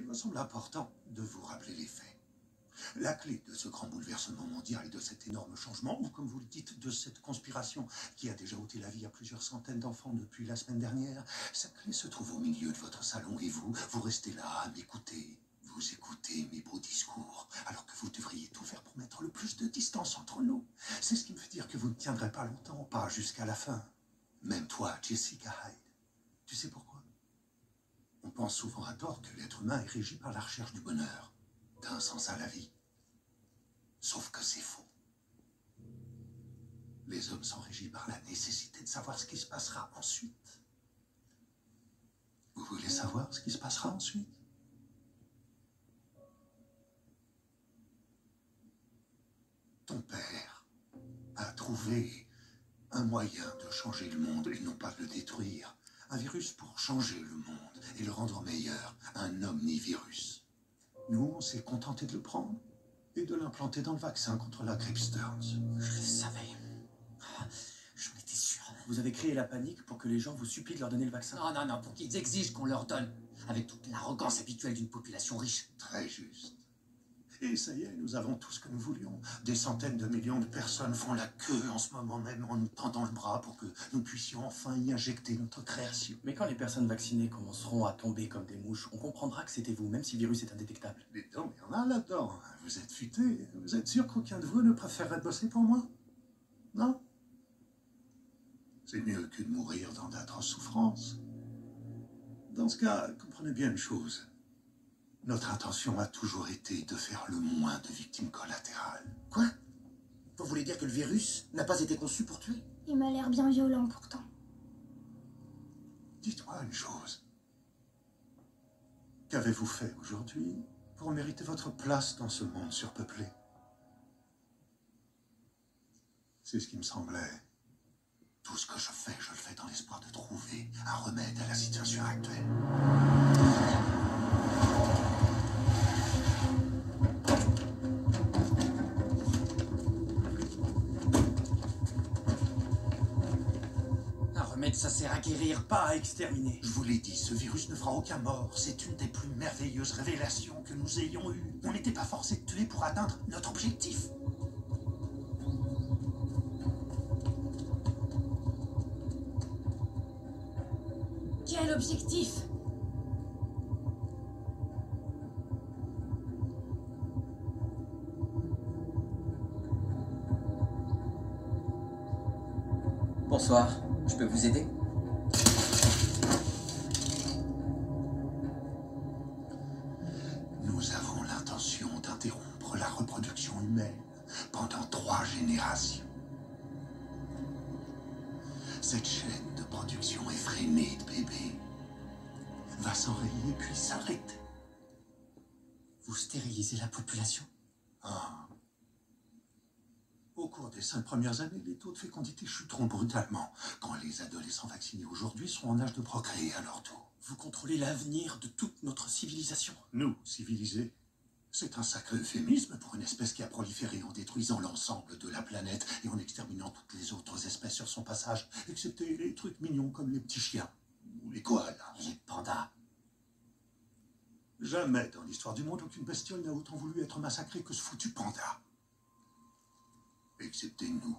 me semble important de vous rappeler les faits. La clé de ce grand bouleversement mondial et de cet énorme changement, ou comme vous le dites, de cette conspiration qui a déjà ôté la vie à plusieurs centaines d'enfants depuis la semaine dernière, sa clé se trouve au milieu de votre salon et vous restez là à m'écouter. Vous écoutez mes beaux discours, alors que vous devriez tout faire pour mettre le plus de distance entre nous. C'est ce qui me fait dire que vous ne tiendrez pas longtemps, pas jusqu'à la fin. Même toi, Jessica Hyde. Tu sais pourquoi? On pense souvent à tort que l'être humain est régi par la recherche du bonheur, d'un sens à la vie. Sauf que c'est faux. Les hommes sont régis par la nécessité de savoir ce qui se passera ensuite. Vous voulez savoir ce qui se passera ensuite? Ton père a trouvé un moyen de changer le monde et non pas de le détruire. Un virus pour changer le monde et le rendre meilleur. Un omnivirus. Nous, on s'est contenté de le prendre et de l'implanter dans le vaccin contre la grippe Stearns. Je le savais. J'en étais sûr. Vous avez créé la panique pour que les gens vous supplient de leur donner le vaccin. Non, pour qu'ils exigent qu'on leur donne. Avec toute l'arrogance habituelle d'une population riche. Très juste. Et ça y est, nous avons tout ce que nous voulions. Des centaines de millions de personnes font la queue en ce moment même en nous tendant le bras pour que nous puissions enfin y injecter notre création. Mais quand les personnes vaccinées commenceront à tomber comme des mouches, on comprendra que c'était vous, même si le virus est indétectable. Mais non, il y en a là-dedans. Vous êtes futés. Vous êtes sûr qu'aucun de vous ne préférerait bosser pour moi? Non? C'est mieux que de mourir dans d'atroces souffrances. Dans ce cas, comprenez bien une chose. Notre intention a toujours été de faire le moins de victimes collatérales. Quoi? Vous voulez dire que le virus n'a pas été conçu pour tuer? Il m'a l'air bien violent pourtant. Dites-moi une chose. Qu'avez-vous fait aujourd'hui pour mériter votre place dans ce monde surpeuplé? C'est ce qui me semblait. Tout ce que je le fais dans l'espoir de trouver un remède à la situation actuelle. Un remède, ça sert à guérir, Pas à exterminer. Je vous l'ai dit, ce virus ne fera aucun mort. C'est une des plus merveilleuses révélations que nous ayons eues. On n'était pas forcé de tuer pour atteindre notre objectif. Quel objectif? Bonsoir, je peux vous aider? Nous avons l'intention d'interrompre la reproduction humaine pendant 3 générations. Cette chaîne de production effrénée de bébés va s'enrayer puis s'arrêter. Vous stérilisez la population? Ah. Au cours des 5 premières années, les taux de fécondité chuteront brutalement quand les adolescents vaccinés aujourd'hui seront en âge de procréer à leur tour. Vous contrôlez l'avenir de toute notre civilisation. Nous, civilisés, c'est un sacré euphémisme pour une espèce qui a proliféré en détruisant l'ensemble de la planète et en exterminant toutes les autres espèces sur son passage, excepté les trucs mignons comme les petits chiens ou les koalas. Les pandas. Jamais dans l'histoire du monde, aucune bestiole n'a autant voulu être massacrée que ce foutu panda. Excepté nous.